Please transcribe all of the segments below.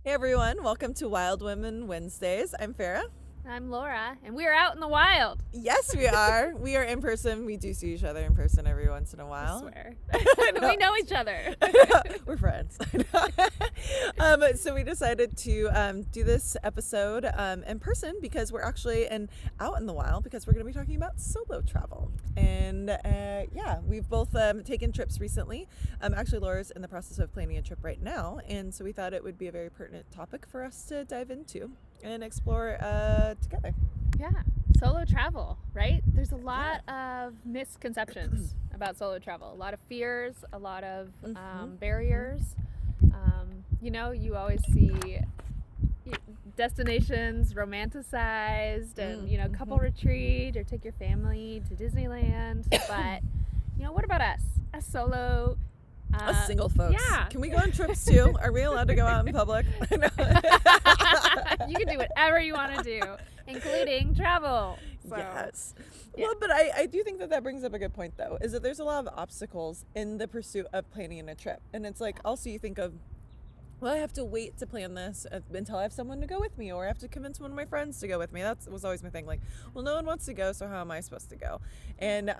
Hey everyone, welcome to Wild Women Wednesdays. I'm Ferrah. I'm Laura, and we are out in the wild. Yes, we are. We are in person. We do see each other in person every once in a I while. swear. We know each other. We're friends. So we decided to do this episode in person because we're actually out in the wild because we're going to be talking about solo travel. And we've both taken trips recently. Actually, Laura's in the process of planning a trip right now. And so we thought it would be a very pertinent topic for us to dive into and explore together. Yeah, solo travel, right? There's a lot of misconceptions about solo travel, a lot of fears, a lot of barriers. You always see destinations romanticized and, couple retreat or take your family to Disneyland. But, what about us? A solo Us single folks. Yeah. Can we go on trips too? Are we allowed to go out in public? You can do whatever you want to do, including travel. So, Yes. yeah. Well, but I do think that brings up a good point, though, is that there's a lot of obstacles in the pursuit of planning a trip. And it's like, also you think of, well, I have to wait to plan this until I have someone to go with me, or I have to convince one of my friends to go with me. That was always my thing. Like, well, no one wants to go, so how am I supposed to go? And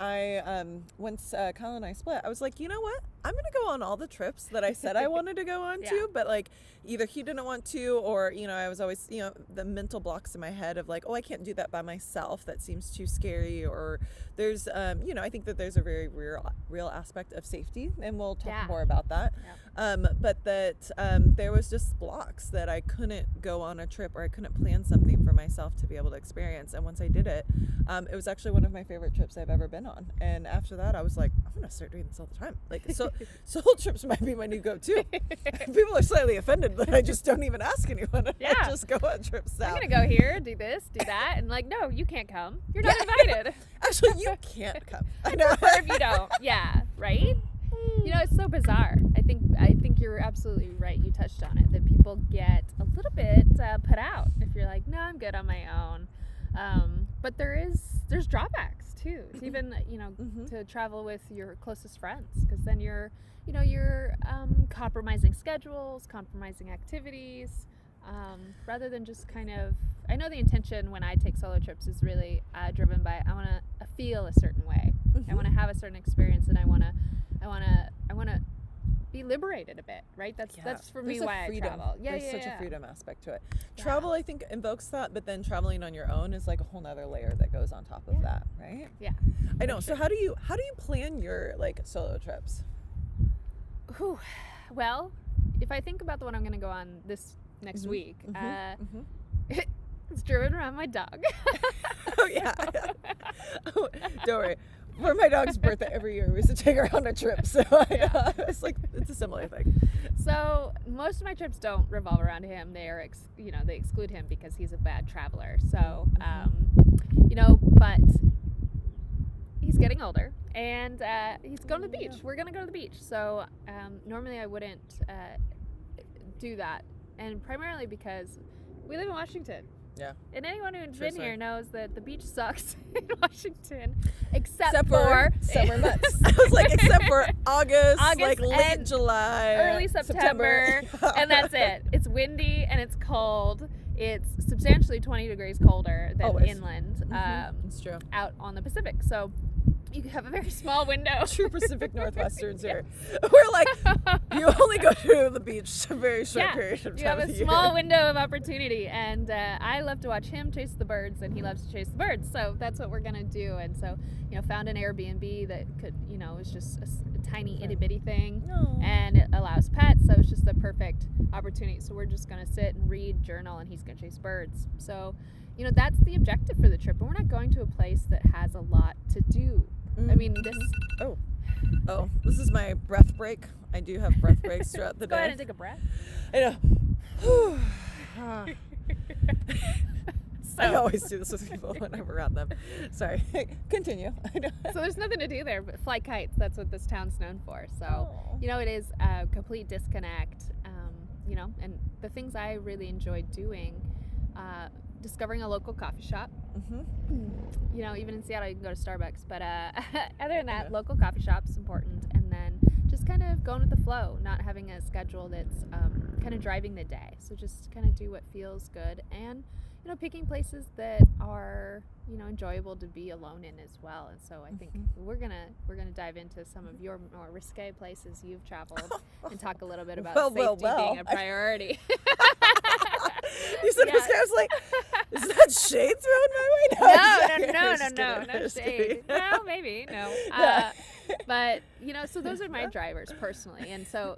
once Kyle and I split, I was like, you know what? I'm going to go on all the trips that I said I wanted to go on to, but like either he didn't want to, or, I was always, the mental blocks in my head of like, oh, I can't do that by myself. That seems too scary. Or there's, I think that there's a very real aspect of safety, and we'll talk more about that. Yeah. But that there was just blocks that I couldn't go on a trip, or I couldn't plan something for myself to be able to experience. And once I did it, it was actually one of my favorite trips I've ever been on. And after that, I was like, I'm going to start doing this all the time. Like, so solo trips might be my new go-to. People are slightly offended that I just don't even ask anyone. Yeah. I just go on trips now. I'm going to go here, do this, do that. And like, no, you can't come. You're not invited. Actually, you can't come. I know. Or if you don't. Yeah. Right? It's so bizarre. I think you're absolutely right. You touched on it, that people get a little bit put out if you're like, no, I'm good on my own. But there's drawbacks too. It's even, to travel with your closest friends, because then you're compromising schedules, compromising activities, rather than just kind of, I know the intention when I take solo trips is really driven by, I want to feel a certain way. I want to have a certain experience, and I want to be liberated a bit, right? That's for me why I travel. There's such a freedom aspect to it. Travel, I think, invokes that, but then traveling on your own is like a whole nother layer that goes on top of that, right? Yeah. I know. So how do you plan your like solo trips? Whew. Well, if I think about the one I'm going to go on this next week, it's driven around my dog. Oh yeah. Oh, don't worry. For my dog's birthday every year, we used to take her on a trip. So it's like, it's a similar thing. So most of my trips don't revolve around him. They are, they exclude him because he's a bad traveler. So, but he's getting older, and he's going to the beach. We're going to go to the beach. So normally I wouldn't do that. And primarily because we live in Washington. Yeah. And anyone who's been here knows that the beach sucks in Washington, except for summer months. I was like, except for August like late July, early September. And that's it. It's windy and it's cold. It's substantially 20 degrees colder than inland. It's true. Out on the Pacific. So you have a very small window. True Pacific Northwesterns here. We're like, you only go to the beach a very short period of time. You have a small window of opportunity, and I love to watch him chase the birds, and he loves to chase the birds. So that's what we're gonna do. And so, found an Airbnb that could, is just a tiny itty bitty thing, and it allows pets. So it's just the perfect opportunity. So we're just gonna sit and read, journal, and he's gonna chase birds. So, that's the objective for the trip. But we're not going to a place that has a lot to do. I mean, this. Oh, this is my breath break. I do have breath breaks throughout the day. Go ahead and take a breath. I know. I always do this with people when I'm around them. Sorry. Continue. So there's nothing to do there but fly kites. That's what this town's known for. So, it is a complete disconnect, and the things I really enjoyed doing, discovering a local coffee shop. Even in Seattle you can go to Starbucks, but other than that, local coffee shop's important. And then just kind of going with the flow, not having a schedule that's kind of driving the day. So just kind of do what feels good, and picking places that are enjoyable to be alone in as well. And so I think we're gonna dive into some of your more risque places you've traveled and talk a little bit about safety being a priority. You said risque. I was like, is that shade thrown my way? No shade. No, maybe no. But so those are my drivers personally. And so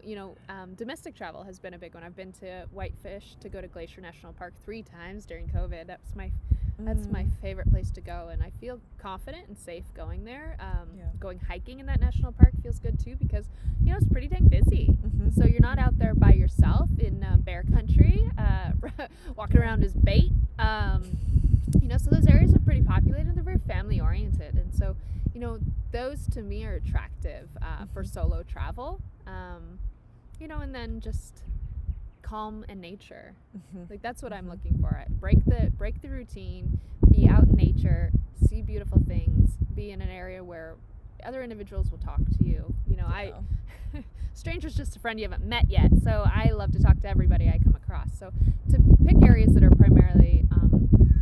domestic travel has been a big one. I've been to Whitefish to go to Glacier National Park 3 times during COVID. That's my favorite place to go, and I feel confident and safe going there. Going hiking in that national park feels good too, because it's pretty dang busy. So you're not out there by yourself in bear country, walking around as bait. So those areas are pretty populated, and they're very family oriented, and so those to me are attractive for solo travel. And then just calm and nature. Like that's what I'm looking for. Break the routine, be out in nature, see beautiful things, be in an area where other individuals will talk to you. Stranger's just a friend you haven't met yet, so I love to talk to everybody I come across. So to pick areas that are primarily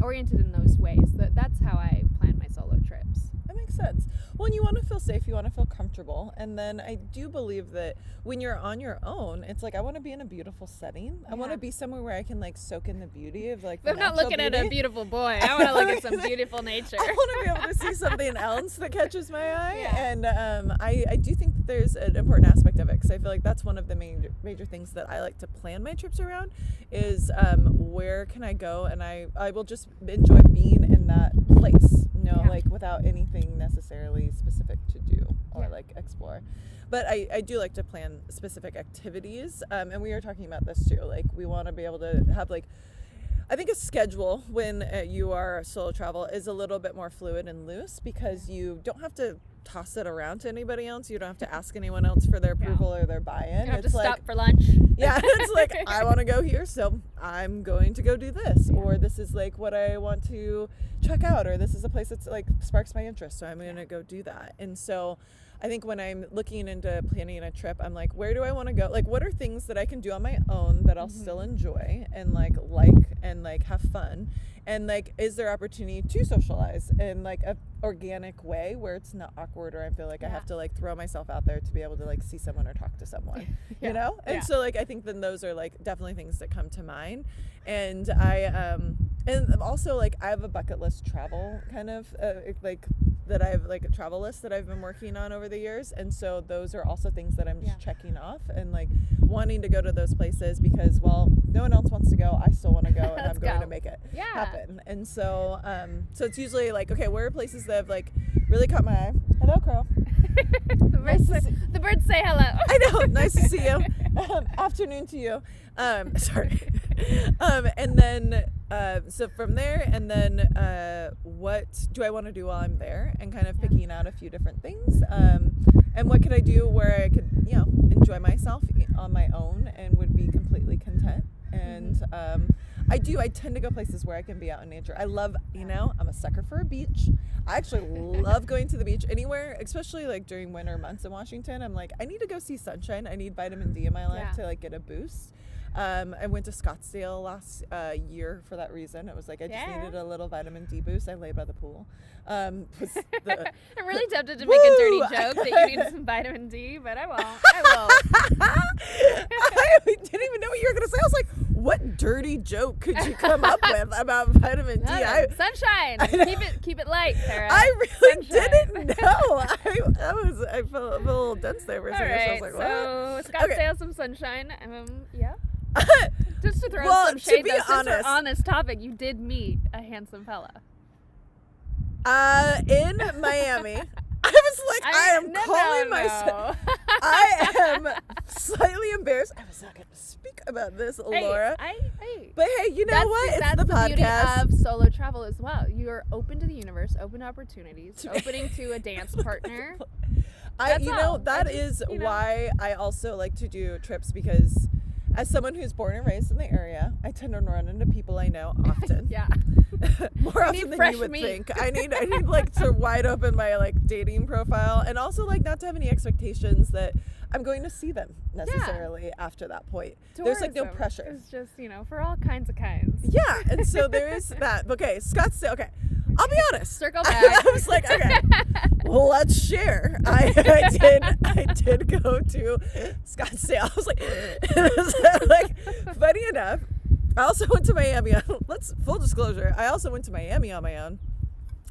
oriented in those ways, that's how I plan my solo trips. That makes sense. Well, you want to feel safe, you want to feel comfortable, and then I do believe that when you're on your own, it's like I want to be in a beautiful setting. I want to be somewhere where I can soak in the beauty of the I'm not looking at a beautiful boy. I want to look at some beautiful nature. I want to be able to see something else that catches my eye, and I do think that there's an important aspect of it, because I feel like that's one of the major things that I like to plan my trips around is where can I go, and I will just enjoy being in that place, without anything necessarily specific to do or explore. But I do like to plan specific activities, and we were talking about this too. We want to be able to have I think a schedule when you are solo travel is a little bit more fluid and loose, because you don't have to toss it around to anybody else. You don't have to ask anyone else for their approval or their buy-in. You don't have to stop for lunch. Yeah, it's I want to go here, so I'm going to go do this, or this is what I want to check out, or this is a place that's sparks my interest, so I'm going to go do that. And so I think when I'm looking into planning a trip, I'm where do I want to go? What are things that I can do on my own that I'll still enjoy and and have fun? And is there opportunity to socialize in a organic way where it's not awkward, or I feel I have to throw myself out there to be able to see someone or talk to someone, And so I think then those are definitely things that come to mind. And and also I have a bucket list travel kind of that I have a travel list that I've been working on over the years, and so those are also things that I'm just checking off and wanting to go to those places, because no one else wants to go, I still want to go, and I'm going to make it happen. And so so it's usually okay, where are places that have really caught my eye? Hello, Crow. The birds say hello. I know, nice to see you. Afternoon to you. Sorry. And then so from there, and then what do I want to do while I'm there, and kind of picking out a few different things, and what could I do where I could enjoy myself on my own and would be completely content. And I tend to go places where I can be out in nature. I love, I'm a sucker for a beach. I actually love going to the beach anywhere, especially during winter months in Washington. I'm I need to go see sunshine. I need vitamin D in my life to get a boost. I went to Scottsdale last year for that reason. It was I just needed a little vitamin D boost. I lay by the pool. I'm really tempted to make a dirty joke that you need some vitamin D, but I won't. I didn't even know what you were going to say. I was what dirty joke could you come up with about vitamin D? Sunshine. Keep it light, Ferrah. I really didn't know. I felt a little dense there for a second. Right, so I was so Scottsdale, some sunshine. Just to throw some shade, to be though, since honest, we're on this topic, you did meet a handsome fella. In Miami. I was I am calling myself. I am slightly embarrassed. I was not going to speak about this, Laura. But hey, you know what? It's that's the beauty podcast of solo travel as well. You're open to the universe, open to opportunities, opening to a dance partner. That is why I also like to do trips, because as someone who's born and raised in the area, I tend to run into people I know often. More often than you would think. I need to wide open my dating profile, and also not to have any expectations that I'm going to see them necessarily after that point. There's like no Tourism pressure. It's just, for all kinds of kinds. Yeah, and so there is that. Okay, Scottsdale. Okay, I'll be honest. Circle back. I was like, okay, well, let's share. I did go to Scottsdale. I was like, funny enough, I also went to Miami. Full disclosure, I also went to Miami on my own,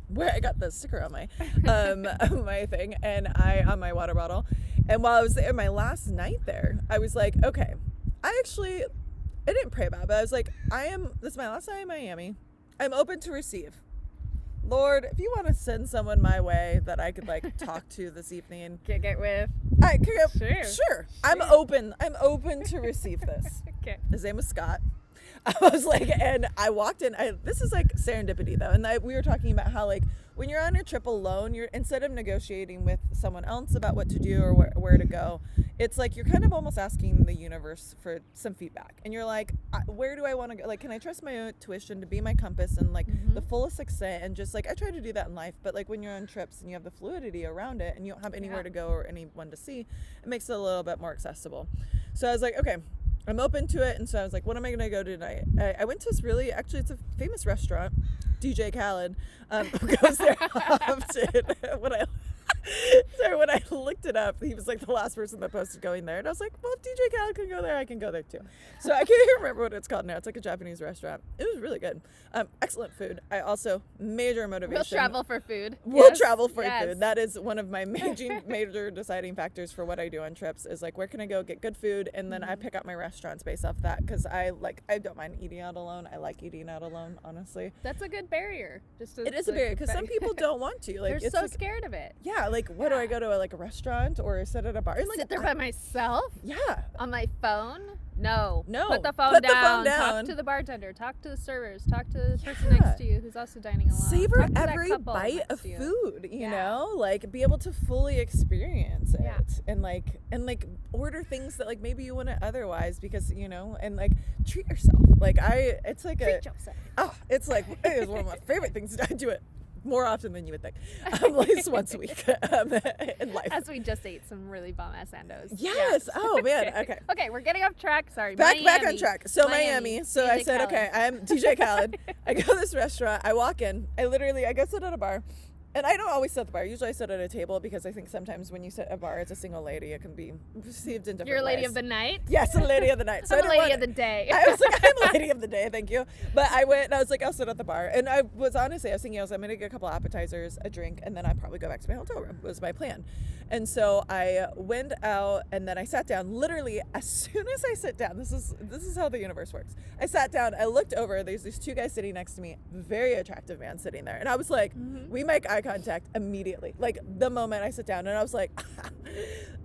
where I got the sticker on my my thing, and on my water bottle. And while I was there, my last night there, I was like, okay, I didn't pray about it, but I was like, this is my last night in Miami. I'm open to receive. Lord, if you want to send someone my way that I could like talk to this evening, Kick it with. I could go, Sure. I'm open to receive this. Okay. His name was Scott. I was like, and I walked in. This is like serendipity though, and we were talking about how like when you're on your trip alone, you're instead of negotiating with someone else about what to do or where to go, it's like you're kind of almost asking the universe for some feedback, and you're like, where do I want to go? Like, can I trust my own intuition to be my compass and like the fullest extent? And just like I try to do that in life, but like when you're on trips and you have the fluidity around it, and you don't have anywhere to go or anyone to see, it makes it a little bit more accessible. So I was like, okay, I'm open to it. And so I was like, what am I going to go to tonight? I went to this actually, it's a famous restaurant, DJ Khaled, who goes there often. When I looked it up, he was like the last person that posted going there. And I was like, well, if DJ Khaled can go there, I can go there too. So I can't even remember what it's called now. It's like a Japanese restaurant. It was really good. Excellent food. I also, major motivation. We'll travel for food. We'll travel for food. That is one of my major deciding factors for what I do on trips is like, where can I go get good food? And then I pick out my restaurants based off that because I don't mind eating out alone. I like eating out alone, honestly. That's a good barrier. It is a barrier because some people don't want to. Like, they're so scared of it. Yeah, like what do I go to a restaurant or sit at a bar? Sit there by myself? Yeah. On my phone? No. No. Put the phone down. Talk to the bartender. Talk to the servers. Talk to the person next to you who's also dining alone. Savor every bite of food, you know? Like be able to fully experience it. Yeah. And like order things that like maybe you wouldn't otherwise because, and like treat yourself. Like it's like treat yourself. Oh, it's like it is one of my favorite things. I do it more often than you would think, at least once a week in life. As we just ate some really bomb-ass sandos. Yes. Yeah. Oh, man. Okay. Okay, we're getting off track. Sorry. Back on track. So Miami. So DJ I said, Khaled. Okay, I'm DJ Khaled. I go to this restaurant. I walk in. I go sit at a bar. And I don't always sit at the bar. Usually I sit at a table because I think sometimes when you sit at a bar as a single lady, it can be received in different ways. You're a lady of the night? Yes, a lady of the night. So I'm a lady of the day. I was like, I'm a lady of the day, thank you. But I went and I was like, I'll sit at the bar. And I was thinking, I'm going to get a couple appetizers, a drink, and then I'd probably go back to my hotel room, was my plan. And so I went out and then I sat down. Literally, as soon as I sit down, this is how the universe works. I sat down, I looked over, there's these two guys sitting next to me, very attractive man sitting there. And I was like, we make eye contact immediately. Like the moment I sit down, and I was like,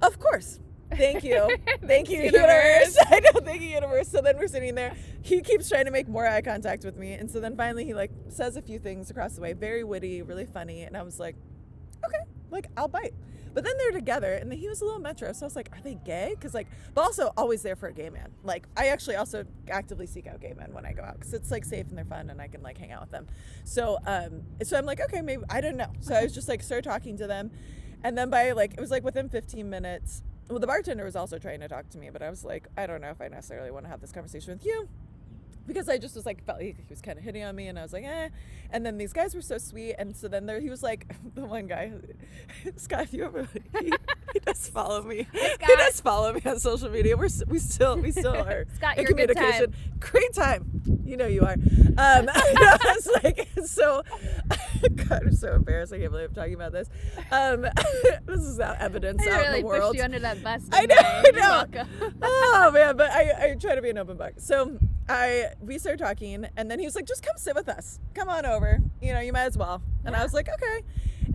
of course. Thank you. Thank you, universe. I know, thank you, universe. So then we're sitting there. He keeps trying to make more eye contact with me. And so then finally he like says a few things across the way, very witty, really funny. And I was like, okay, like I'll bite. But then they're together, and then he was a little metro, so I was like, are they gay? Because like, but also always there for a gay man. Like, I actually also actively seek out gay men when I go out, because it's like safe and they're fun, and I can like hang out with them. So I'm like, okay, maybe, I don't know. So I was just like, started talking to them, and then by like, it was like within 15 minutes, well, the bartender was also trying to talk to me, but I was like, I don't know if I necessarily want to have this conversation with you. Because I just was like, felt like he was kind of hitting on me, and I was like, eh. And then these guys were so sweet, and so then he was like, the one guy, Scott, if you ever, he does follow me. Hi, Scott. He does follow me on social media. We still are Scott, in you're communication. A good time. Great time. You know you are. I was like, so, God, I'm so embarrassed. I can't believe I'm talking about this. This is now evidence out in the world. I really pushed you under that bus. I know. You're welcome. Oh man, but I try to be an open book. So we started talking, and then he was like, just come sit with us. Come on over. You might as well. And I was like, okay.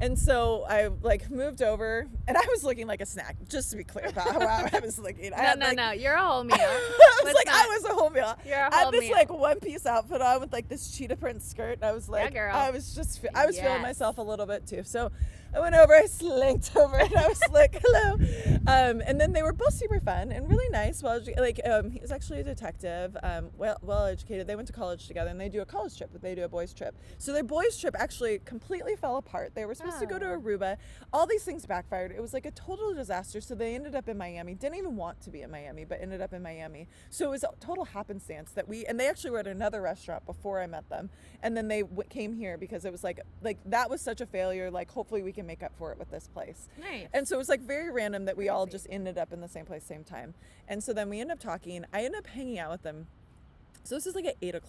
And so I like moved over, and I was looking like a snack, just to be clear about how I was looking. No, you're a whole meal. I was a whole meal. You're a I whole had this meal. like one-piece outfit on with like this cheetah print skirt, and I was like, yeah, girl. I was feeling myself a little bit too. So I went over, I slinked over, and I was like, hello. And then they were both super fun and really nice. He was actually a detective, well educated. They went to college together, and they do a college trip, but they do a boys trip. So their boys trip actually completely fell apart. They were supposed to go to Aruba. All these things backfired. It was like a total disaster. So they ended up in Miami. Didn't even want to be in Miami, but ended up in Miami. So it was a total happenstance that and they actually were at another restaurant before I met them. And then they came here because it was like that was such a failure. Like, hopefully we can make up for it with this place. Nice. And so it was like very random that we all just ended up in the same place, same time. And so then we ended up talking. I ended up hanging out with them. So this is like at 8:00.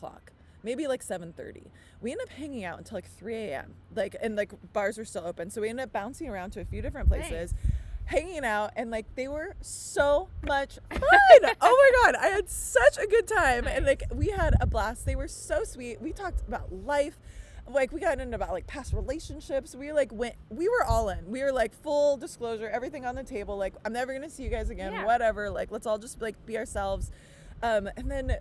Maybe like 7:30. We ended up hanging out until like 3 a.m. And bars were still open. So we ended up bouncing around to a few different places. Nice. Hanging out, and like they were so much fun. Oh my god, I had such a good time. Nice. And like we had a blast. They were so sweet. We talked about life. Like we got into about like past relationships. We were all in. We were like full disclosure, everything on the table. Like, I'm never gonna see you guys again, whatever. Like, let's all just like be ourselves. And then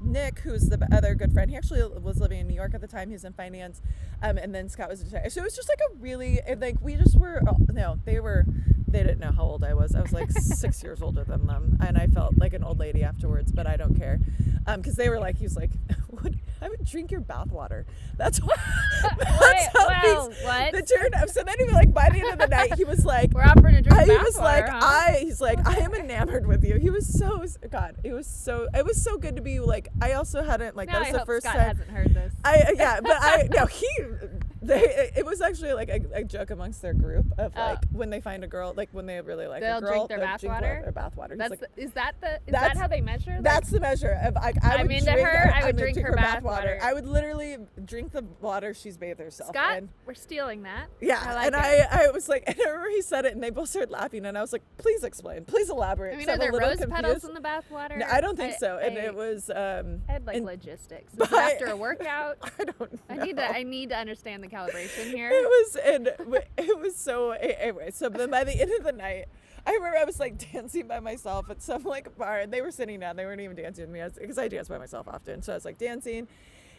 Nick, who's the other good friend, he actually was living in New York at the time. He was in finance. And then Scott was a detective. So it was just like a really, like, we just were, they didn't know how old I was. I was like 6 years older than them. And I felt like an old lady afterwards, but I don't care. Because they were like, he was like, I would drink your bathwater. That's what. What? The turn up. So then he was like, by the end of the night, he was like, we're offering to drink bathwater. He's like, I am enamored with you. He was so, God, it was so good to be like, I also hadn't, like, that was the first Scott time. hasn't heard this. It was actually like a joke amongst their group of like when they find a girl, like when they really like a girl, they'll drink their bathwater. Is that how they measure? That's the measure of I would into drink her. I would drink her bathwater. I would literally drink the water she's bathed herself Scott, in. we're stealing that. Yeah, I was like, and I remember he said it, and they both started laughing, and I was like, please explain, please elaborate. I mean, are there rose petals in the bathwater? No, I don't think so. And it was. I had like logistics. Is it after a workout? I don't know. I need to understand the calibration here. It was so anyway. So then by the end of the night, I remember I was like dancing by myself at some like bar, and they were sitting down. They weren't even dancing with me because I dance by myself often. So I was like dancing,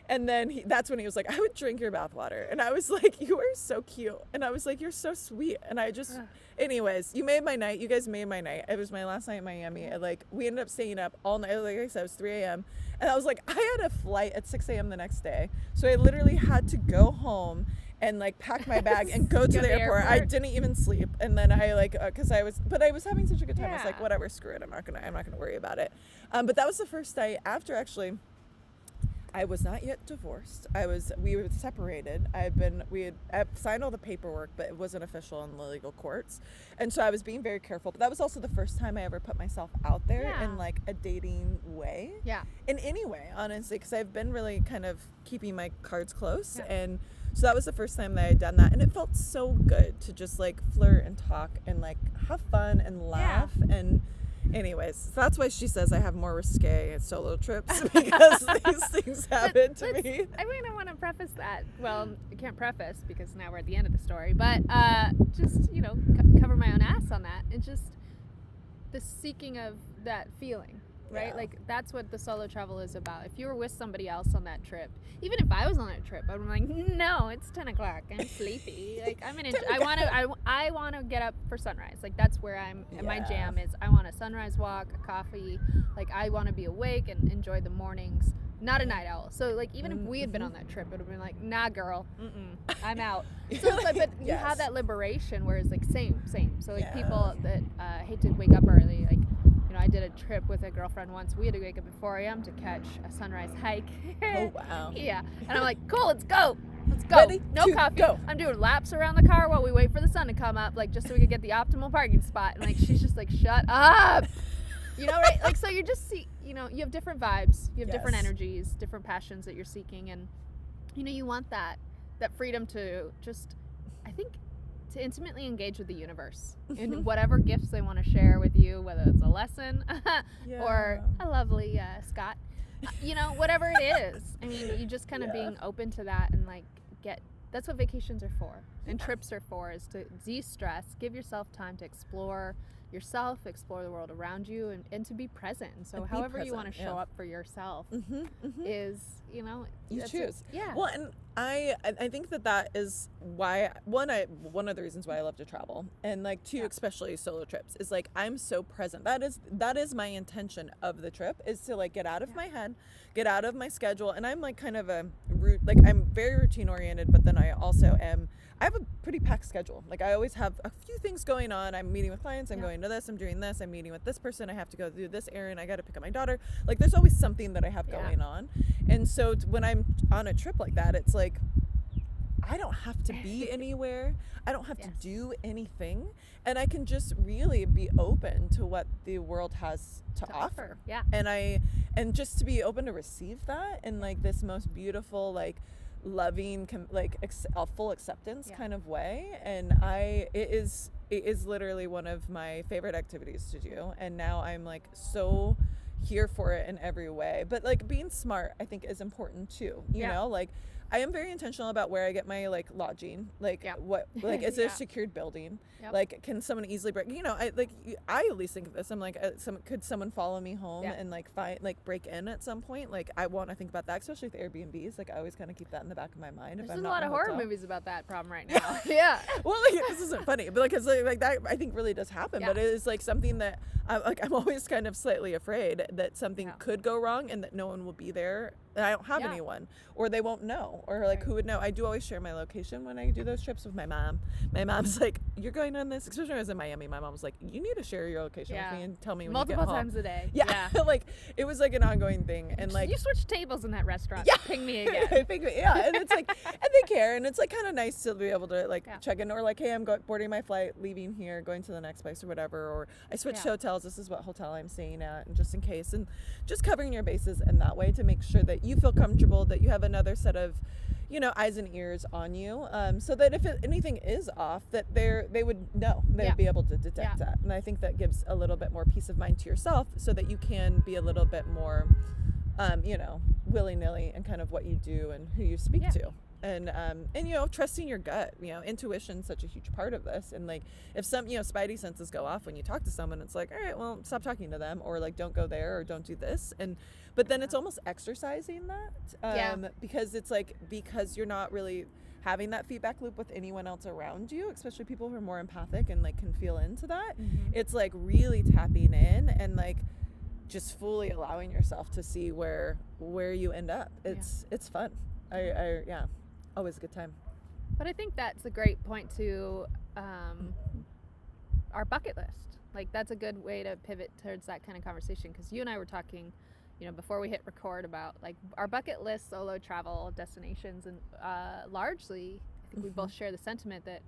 and then that's when he was like, I would drink your bathwater, and I was like, you are so cute, and I was like, you're so sweet, and I just, anyways, you made my night. You guys made my night. It was my last night in Miami. And like we ended up staying up all night. Like I said, it was 3 a.m. And I was like, I had a flight at 6 a.m. the next day, so I literally had to go home and like pack my bag and go to the airport. I didn't even sleep, and then I like because I was having such a good time. I was like, whatever, screw it. I'm not gonna worry about it. But that was the first night after actually. I was not yet divorced. We were separated. I've signed all the paperwork, but it wasn't official in the legal courts. And so I was being very careful. But that was also the first time I ever put myself out there in like a dating way. Yeah. In any way, honestly, because I've been really kind of keeping my cards close. Yeah. And so that was the first time that I had done that. And it felt so good to just like flirt and talk and like have fun and laugh and anyways, so that's why she says I have more risque solo trips because these things happen to me. I mean, I want to preface that. Well, I can't preface because now we're at the end of the story, but just, cover my own ass on that. And just the seeking of that feeling, right? Yeah. Like, that's what the solo travel is about. If you were with somebody else on that trip, even if I was on that trip, I'd be like, no, it's 10 o'clock. I'm sleepy. Like, I want to get up for sunrise. Like, that's where my jam is. I want a sunrise walk, a coffee. Like, I want to be awake and enjoy the mornings. Not a night owl. So, like, even if we had been on that trip, it would have been like, nah, girl, I'm out. So it's like, but you have that liberation where it's like, same. So, like, people that hate to wake up early, like, I did a trip with a girlfriend once. We had to wake up at 4 a.m. to catch a sunrise hike. Oh, wow. Yeah. And I'm like, cool, let's go. Ready no coffee. Go. I'm doing laps around the car while we wait for the sun to come up, like, just so we could get the optimal parking spot. And, like, she's just like, shut up. Right? Like, so you're just, you have different vibes. You have different energies, different passions that you're seeking. And, you want that freedom to just, I think, to intimately engage with the universe in whatever gifts they want to share with you, whether it's a lesson or a lovely Scott, whatever it is. I mean, you just kind of being open to that and like that's what vacations are for and trips are for, is to de-stress, give yourself time to explore yourself, explore the world around you, and to be present. And so And be however you want to present, show yeah. up for yourself Mm-hmm. is, you know, You that's choose. Yeah. Well, and I think that is why one of the reasons why I love to travel, and like two, Yeah. especially solo trips, is like I'm so present. That is my intention of the trip, is to like get out of my head, get out of my schedule. And I'm like kind of I'm very routine oriented, but then I have a pretty packed schedule. Like I always have a few things going on. I'm meeting with clients, I'm going to this, I'm doing this, I'm meeting with this person, I have to go do this errand, I got to pick up my daughter. Like there's always something that I have going on. And so when I'm on a trip like that, it's like I don't have to be anywhere. I don't have to do anything. And I can just really be open to what the world has to offer. Yeah. And just to be open to receive that in like this most beautiful, like loving, like a full acceptance kind of way. And it is literally one of my favorite activities to do. And now I'm like so here for it in every way. But like being smart, I think, is important too. You know, like I am very intentional about where I get my like lodging. Like what, like is it a secured building? Like can someone easily break? You know, I at least think of this. I'm like, could someone follow me home and like break in at some point? Like I want to think about that, especially with Airbnbs. Like I always kind of keep that in the back of my mind. There's if I'm a not lot in of a horror hotel. movies about that problem right now. Yeah. Well, like, this isn't funny, but like that I think really does happen. But it is like something that I'm always kind of slightly afraid that something could go wrong and that no one will be there. And I don't have anyone, or they won't know, or like who would know. I do always share my location when I do those trips with my mom. My mom's like, "You're going on this," especially when I was in Miami. My mom was like, "You need to share your location with me and tell me when multiple you get home." times a day. Yeah. Like it was like an ongoing thing, and like you switch tables in that restaurant. Ping me again. And it's like, and they care, and it's like kind of nice to be able to like check in, or like, hey, I'm boarding my flight, leaving here, going to the next place or whatever, or I switched hotels. This is what hotel I'm staying at, and just in case, and just covering your bases in that way to make sure that you feel comfortable, that you have another set of, you know, eyes and ears on you, so that if anything is off, that they would know, they'd be able to detect that. And I think that gives a little bit more peace of mind to yourself, so that you can be a little bit more, you know, willy-nilly in kind of what you do and who you speak to. And you know, trusting your gut, you know, intuition's such a huge part of this. And like, if some, you know, spidey senses go off when you talk to someone, it's like, all right, well, stop talking to them, or like, don't go there, or don't do this. But then it's almost exercising that, because it's like, because you're not really having that feedback loop with anyone else around you, especially people who are more empathic and like can feel into that. It's like really tapping in and like just fully allowing yourself to see where you end up. It's fun. Always a good time. But I think that's a great point to our bucket list. Like that's a good way to pivot towards that kind of conversation, because you and I were talking, you know, before we hit record about like our bucket list solo travel destinations, and largely I think we both share the sentiment that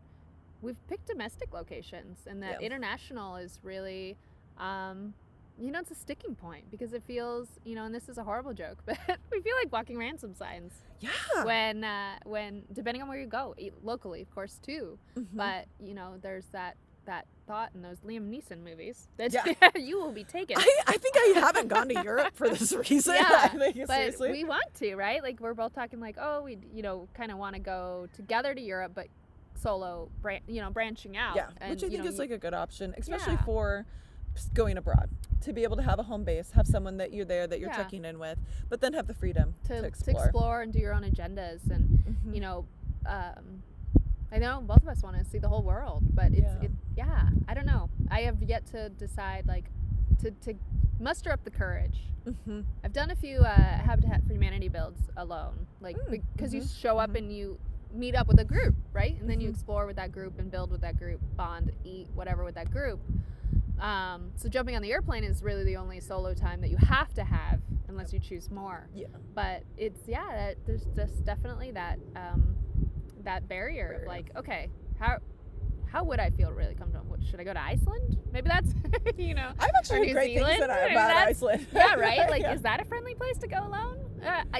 we've picked domestic locations, and that international is really you know, it's a sticking point, because it feels, you know, and this is a horrible joke, but we feel like walking ransom signs. When depending on where you go, locally, of course, too. But you know, there's that thought in those Liam Neeson movies that you will be taken. I think I haven't gone to Europe for this reason. I think, but seriously. we want to, right? Like we're both talking like, oh, we, you know, kind of want to go together to Europe, but solo, you know, branching out. And, which I think is like a good option, especially for going abroad, to be able to have a home base, have someone that you're there, that you're checking in with, but then have the freedom to explore and do your own agendas. And you know, I know both of us want to see the whole world, but I don't know. I have yet to decide, like, to muster up the courage. I've done a few Habitat for Humanity builds alone, like because you show up and you meet up with a group, right? And then you explore with that group and build with that group, bond, eat, whatever with that group. So jumping on the airplane is really the only solo time that you have to have, unless you choose more. But it's there's just definitely that that barrier of like, okay, how would I feel really comfortable? Should I go to Iceland? Maybe that's you know. I've actually heard great things about Iceland. Right. Like, is that a friendly place to go alone?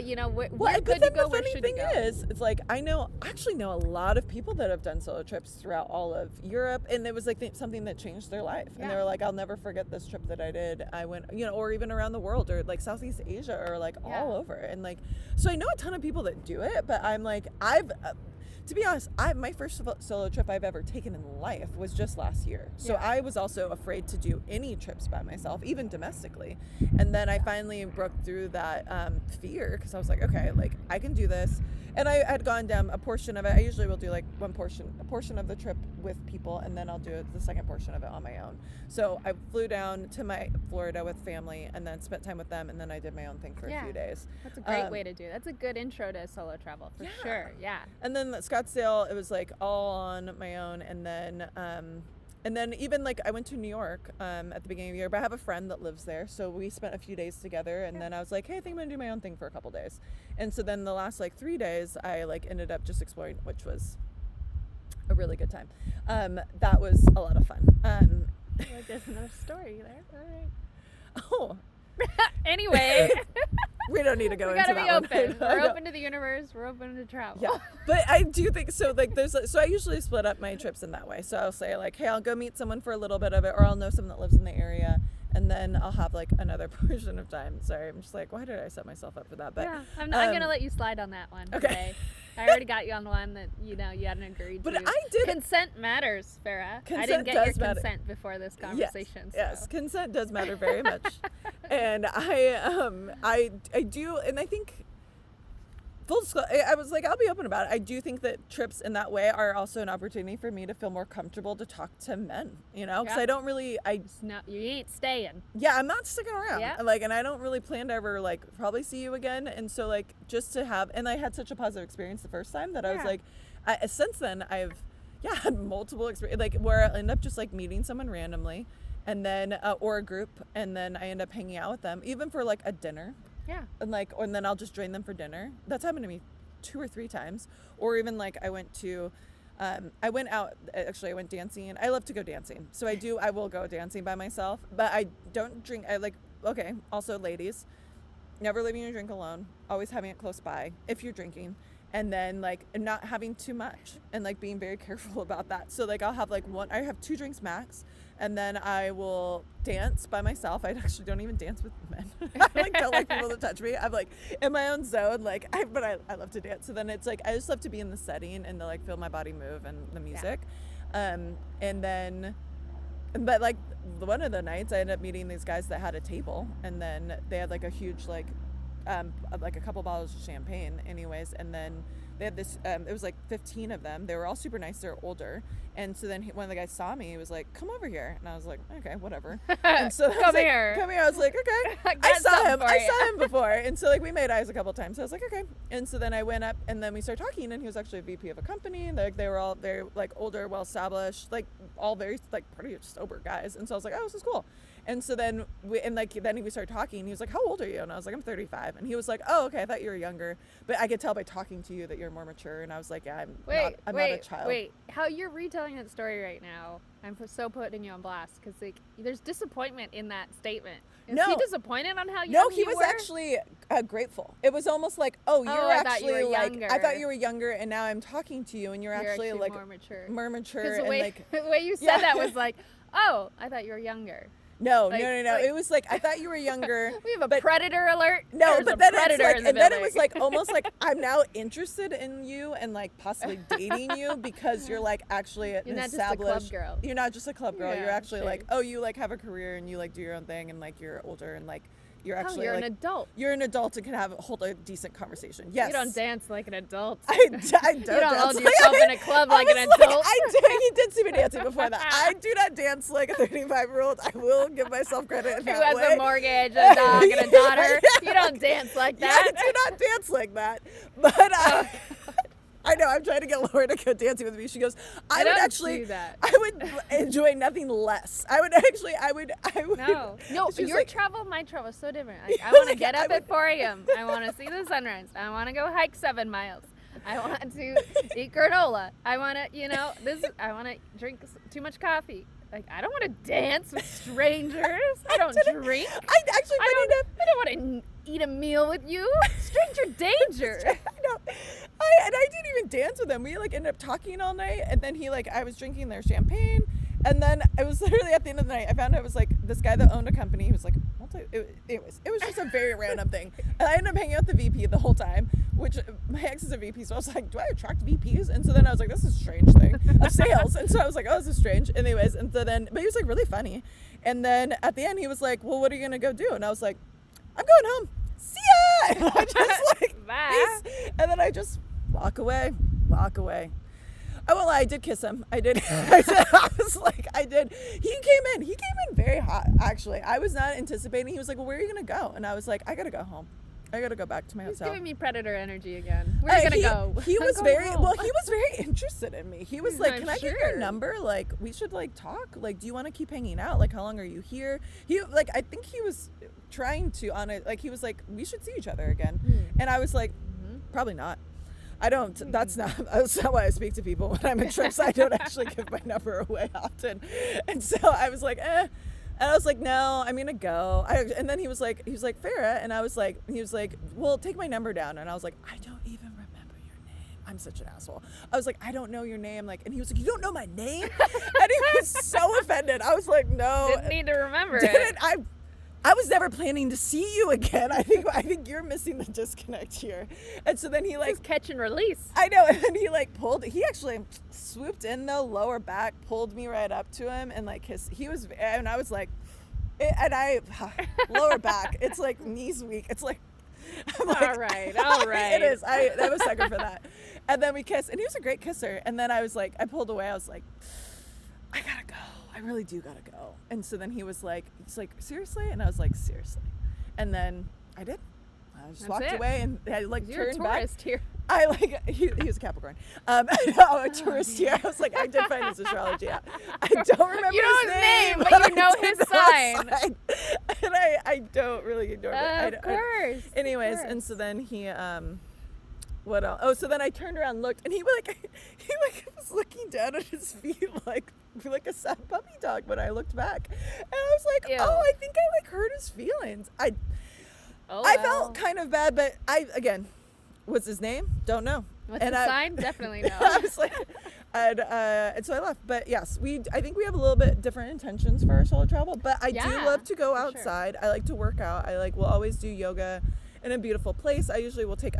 You know, where could you go? The funny thing is, it's like I actually know a lot of people that have done solo trips throughout all of Europe, and it was like something that changed their life. And they were like, I'll never forget this trip that I did. I went, you know, or even around the world, or like Southeast Asia, or like all over. And like, so I know a ton of people that do it, but I'm like, to be honest, my first solo trip I've ever taken in life was just last year. So I was also afraid to do any trips by myself, even domestically. And then I finally broke through that fear, because I was like, okay, like I can do this. And I had gone down a portion of it. I usually will do like a portion of the trip with people, and then I'll do the second portion of it on my own. So I flew down to my Florida with family, and then spent time with them, and then I did my own thing for a few days. That's a great way to do it. That's a good intro to solo travel for sure. Yeah. And then Scottsdale, it was like all on my own, and then even like I went to New York at the beginning of the year, but I have a friend that lives there, so we spent a few days together, and then I was like, hey, I think I'm gonna do my own thing for a couple days. And so then the last like 3 days I like ended up just exploring, which was a really good time. That was a lot of fun. There's another story there. All right. Oh. Anyway. We don't need to go we into gotta be open. We're open to the universe. We're open to travel. Yeah, but I do think so. Like, so I usually split up my trips in that way. So I'll say like, hey, I'll go meet someone for a little bit of it, or I'll know someone that lives in the area, and then I'll have like another portion of time. Sorry, I'm just like, why did I set myself up for that? But yeah, I'm gonna let you slide on that one okay. Today. I already got you on one that you hadn't agreed to. But I did. Consent matters, Farrah. Consent I didn't get your matter. consent before this conversation. Yes, so. Consent does matter very much, and I do, and I think full disclosure, I was like, I'll be open about it. I do think that trips in that way are also an opportunity for me to feel more comfortable to talk to men, because I don't really, you ain't staying. Yeah, I'm not sticking around. Yeah. Like, and I don't really plan to ever like probably see you again. And so like just to have, and I had such a positive experience the first time that I was like, since then I've had multiple experiences, like where I end up just like meeting someone randomly, and then or a group, and then I end up hanging out with them, even for like a dinner. Yeah. And then I'll just join them for dinner. That's happened to me 2 or 3 times. Or even like I went dancing, and I love to go dancing. So I will go dancing by myself, but I don't drink. Also ladies, never leaving your drink alone, always having it close by if you're drinking. And then like not having too much, and like being very careful about that. So like I'll have like I have 2 drinks max, and then I will dance by myself. I actually don't even dance with men. I like don't like people to touch me. I'm like in my own zone, like but I love to dance. So then it's like I just love to be in the setting and to like feel my body move and the music. But like one of the nights I ended up meeting these guys that had a table, and then they had like a huge like a couple bottles of champagne anyways, and then they had this it was like 15 of them. They were all super nice. They're older, and so then one of the guys saw me. He was like, come over here, and I was like, okay, whatever. And so come here. I was like, okay. I saw him before, and so like we made eyes a couple times. So I was like, okay. And so then I went up, and then we started talking, and he was actually a VP of a company. Like they were all very like older, well established, like all very like pretty sober guys. And so I was like, oh, this is cool. And so then we started talking. He was like, how old are you? And I was like, I'm 35. And he was like, oh, okay, I thought you were younger. But I could tell by talking to you that you're more mature. And I was like, yeah, I'm not a child. Wait, how you're retelling that story right now, I'm so putting you on blast, because like there's disappointment in that statement. Is he disappointed on how young you were? No, he was actually grateful. It was almost like, oh, I thought you were younger, and now I'm talking to you, and you're actually like more mature. More mature. Because the way you said that was like, oh, I thought you were younger. No. It was like, I thought you were younger. We have a predator alert. No, There's but then then it was like almost like I'm now interested in you and like possibly dating you, because you're like actually an established. You're not just a club girl. You're actually like, oh, you like have a career and you like do your own thing, and like you're older, and like you're actually you're an adult. You're an adult and can hold a decent conversation. Yes. You don't dance like an adult. I don't You don't dance hold yourself in a club like an adult. He did see me dancing before that. I do not dance like a 35-year-old. I will give myself credit in that way. Who has a mortgage, a dog, and a daughter. You don't dance like that. Yeah, I do not dance like that. But I know, I'm trying to get Laura to go dancing with me. She goes, I would enjoy nothing less. I would. No, your like, travel, my travel is so different. Like, I want to get up at 4 a.m. I want to see the sunrise. I want to go hike 7 miles. I want to eat granola. I want to, I want to drink too much coffee. Like, I don't want to dance with strangers. I don't drink. I don't want to eat a meal with you. Stranger danger. I know. I didn't even dance with him. We like ended up talking all night, and then I was drinking their champagne, and then it was literally at the end of the night I found out it was like this guy that owned a company. He was like, it was just a very random thing, and I ended up hanging out with the VP the whole time. which my ex is a VP, so I was like, do I attract VPs? And so then I was like, this is a strange thing of sales. And so I was like, oh, this is strange. Anyways, and so then, but he was like really funny. And then at the end, he was like, well, what are you gonna go do? And I was like, I'm going home. See ya. And I just like, Bye. peace. And then I just walk away. Oh, well, I did kiss him. I did. I was like, I did. He came in very hot, actually. I was not anticipating. He was like, well, where are you going to go? And I was like, I got to go home. I got to go back to my He's hotel. giving me predator energy again. Where are you going to go? He was I'm going very, home. well, he was very interested in me. He was like, I'm can I get sure. your number? Like, we should like talk. Like, do you want to keep hanging out? Like, how long are you here? He, like, I think he was trying to, on it. Like, he was like, we should see each other again. And I was like, probably not. I don't, that's not why I speak to people when I'm in trips. I don't actually give my number away often. And so I was like, And I was like, no, I'm going to go. And then he was like, Ferrah. And I was like, he was like, well, take my number down. And I was like, I don't even remember your name. I'm such an asshole. I was like, I don't know your name. Like, and he was like, you don't know my name? And he was so offended. I was like, no. Didn't need to remember it. I was never planning to see you again. I think you're missing the disconnect here. And so then he like Just catch and release. I know, and then he actually swooped in though, lower back, pulled me right up to him and like kissed. And I was like, lower back. It's like knees weak. It's like, I'm like, all right. It is. I was sucker for that. And then we kissed, and he was a great kisser. And then I was like, I pulled away. I was like, I gotta go. I really do gotta go. And so then he's like, seriously? And I was like, seriously. And then I did. I just walked away and I like You're turned a back. tourist here. I like he was a Capricorn. A tourist here. I was like, I did find his astrology out. I don't remember You know his his name, but you know I his did sign. And I don't really ignore it. Of course. Anyways, and so then he what else? Oh, so then I turned around and looked, and he was looking down at his feet like a sad puppy dog when I looked back. And I was like, Ew. oh, I think I like hurt his feelings. I felt kind of bad, but what's his name? Don't know. What's the sign? Definitely no. I was like, and so I left. But yes, I think we have a little bit different intentions for our solo travel. But I do love to go outside. Sure. I like to work out. Will always do yoga in a beautiful place. I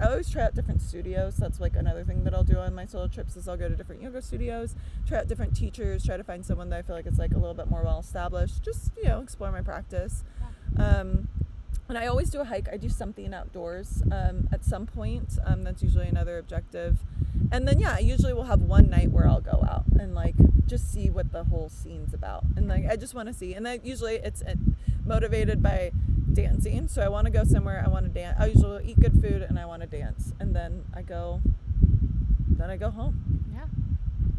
always try out different studios. That's like another thing that I'll do on my solo trips is I'll go to different yoga studios, try out different teachers, try to find someone that I feel like is like a little bit more well established. Just explore my practice. And I always do a hike. I do something outdoors at some point. That's usually another objective. And then, I usually will have one night where I'll go out and like just see what the whole scene's about. And like, I just want to see. And then usually it's motivated by dancing. So I want to go somewhere. I want to dance. I usually eat good food and I want to dance. And then I go home. Yeah.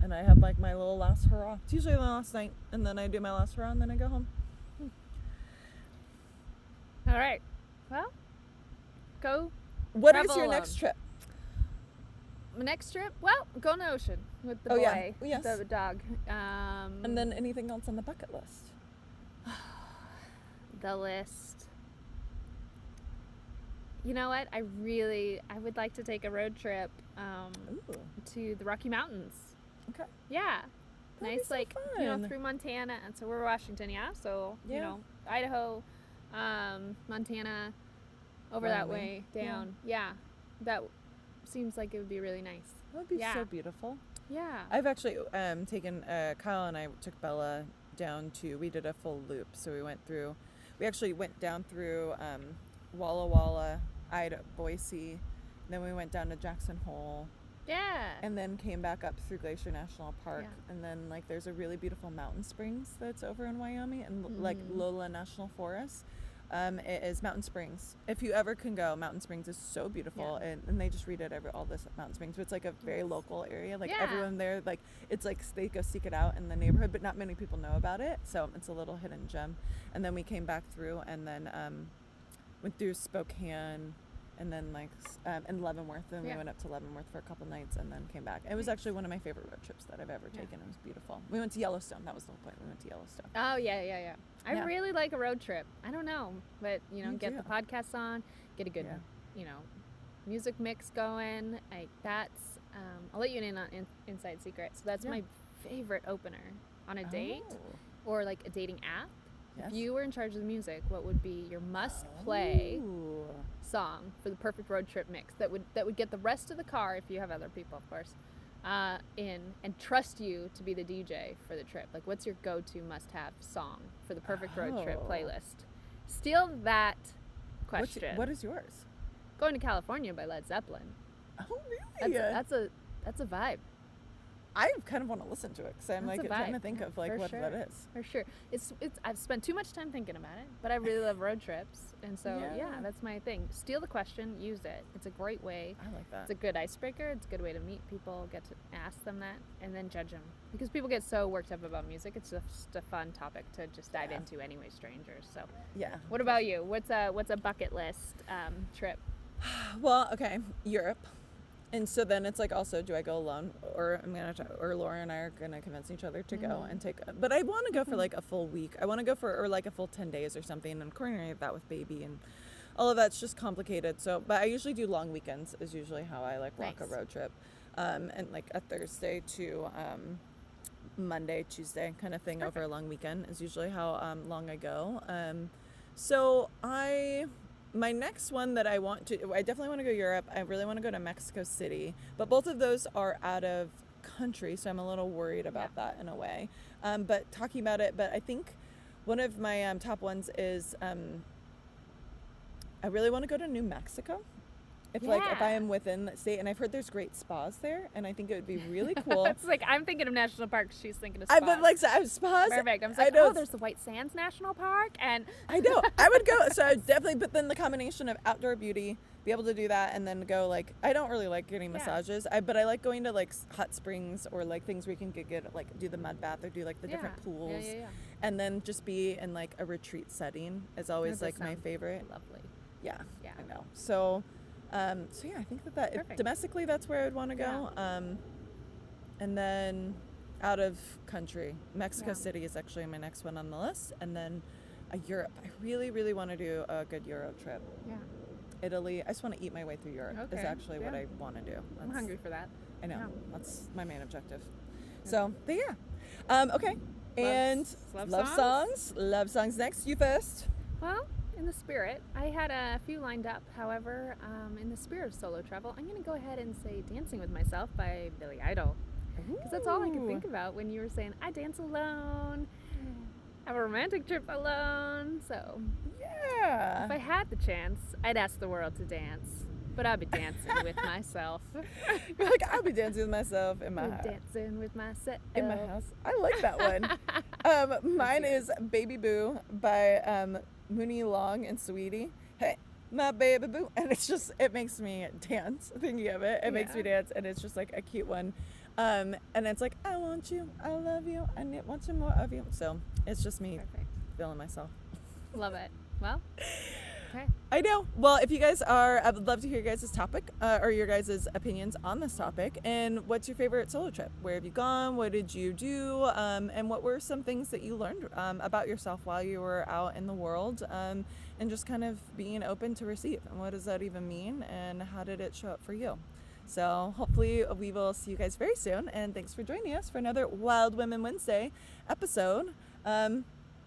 And I have like my little last hurrah. It's usually my last night. And then I do my last hurrah and then I go home. All right. Well, go. What is your next trip? My next trip? Well, go in the ocean with the boy. Yeah. Yes. The dog. And then anything else on the bucket list? The list. You know what? I would like to take a road trip to the Rocky Mountains. Okay. Yeah. That'd nice, be so like, fun. through Montana. And so we're Washington, yeah. So, Idaho, Montana, over that way, down. Yeah. That seems like it would be really nice. That would be so beautiful. Yeah. I've actually taken, Kyle and I took Bella down we did a full loop. So we actually went down through Walla Walla, Idaho, Boise. Then we went down to Jackson Hole. Yeah. And then came back up through Glacier National Park. Yeah. And then like there's a really beautiful mountain springs that's over in Wyoming and like Lola National Forest. It is Mountain Springs. If you ever can go, Mountain Springs is so beautiful. Yeah. And they just redid all this at Mountain Springs. But it's like a very local area. Like everyone there, like it's like they go seek it out in the neighborhood, but not many people know about it. So it's a little hidden gem. And then we came back through and then went through Spokane and then like in Leavenworth. And we went up to Leavenworth for a couple nights and then came back. It was actually one of my favorite road trips that I've ever taken. It was beautiful. We went to Yellowstone. That was the whole point. We went to Yellowstone. Oh, yeah. I really like a road trip. I don't know, but get the podcasts on, get a good, music mix going. Like that's, I'll let you in on inside secret. So that's my favorite opener on a date or like a dating app. Yes. If you were in charge of the music, what would be your must play song for the perfect road trip mix that would get the rest of the car, if you have other people, of course, in and trust you to be the DJ for the trip? Like, what's your go-to must-have song for the perfect road trip playlist? Steal that question. What is yours? Going to California by Led Zeppelin. Oh, really? That's a vibe. I kind of want to listen to it because I'm That's like a trying to vibe. think of like For what sure. that is. For sure. It's I've spent too much time thinking about it, but I really love road trips, and so yeah, that's my thing. Steal the question, use it. It's a great way. I like that. It's a good icebreaker. It's a good way to meet people, get to ask them that, and then judge them. Because people get so worked up about music, it's just a fun topic to just dive into anyway, strangers. So Yeah. what about you? What's a bucket list trip? Well, okay, Europe. And so then it's like, also, do I go alone, or or Laura and I are gonna convince each other to go and take? But I want to go for like a full week. I want to go for like a full 10 days or something, and coordinate that with baby and all of that's just complicated. So, but I usually do long weekends. Is usually how I like rock a road trip, and like a Thursday to Monday, Tuesday kind of thing over a long weekend is usually how long I go. So my next one that I definitely want to go Europe. I really want to go to Mexico City, but both of those are out of country, so I'm a little worried about that in a way. But talking about it, but I think one of my top ones is I really want to go to New Mexico. If I am within the state, and I've heard there's great spas there, and I think it would be really cool. It's like I'm thinking of national parks. She's thinking of spas. I have spas. Perfect. I'm like, oh, there's the White Sands National Park, and I know I would go. So I would definitely, but then the combination of outdoor beauty, be able to do that, and then go like I don't really like getting massages. But I like going to like hot springs or like things where you can get like do the mud bath or do like the different pools, and then just be in like a retreat setting is always like my favorite. Lovely. Yeah, I know. So yeah, I think that domestically that's where I would want to go. And then out of country, Mexico City is actually my next one on the list. And then Europe. I really, really want to do a good Euro trip. Yeah. Italy. I just want to eat my way through Europe is actually what I want to do. I'm hungry for that. I know. That's my main objective. So, but yeah. Okay. And love songs next. You first. Well, in the spirit, I had a few lined up. However, in the spirit of solo travel, I'm going to go ahead and say Dancing with Myself by Billy Idol. Because that's all I could think about when you were saying, I dance alone, have a romantic trip alone. So, yeah. If I had the chance, I'd ask the world to dance. But I'd be dancing with myself. You're like, I'll be dancing with myself in my house. Dancing with myself. In my house. I like that one. Mine is Baby Boo by Mooney Long and Sweetie. Hey, my baby boo. And it makes me dance thinking of it. It makes me dance, and it's just like a cute one. And it's like, I want you, I love you, I want some more of you. So it's just me feeling myself. Love it. Well, okay. I know. Well, if you guys I would love to hear your guys' topic or your guys' opinions on this topic. And what's your favorite solo trip? Where have you gone? What did you do? And what were some things that you learned about yourself while you were out in the world? And just kind of being open to receive. And what does that even mean? And how did it show up for you? So hopefully we will see you guys very soon. And thanks for joining us for another Wild Women Wednesday episode.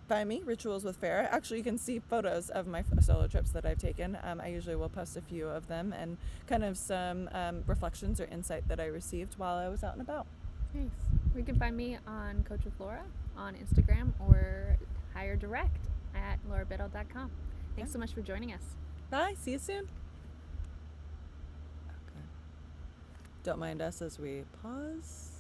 Find me, Rituals with Ferrah. Actually, you can see photos of my solo trips that I've taken. I usually will post a few of them and kind of some reflections or insight that I received while I was out and about. Nice. You can find me on Coach with Laura on Instagram or hire direct at laurabiddle.com. Thanks so much for joining us. Bye. See you soon. Okay. Don't mind us as we pause.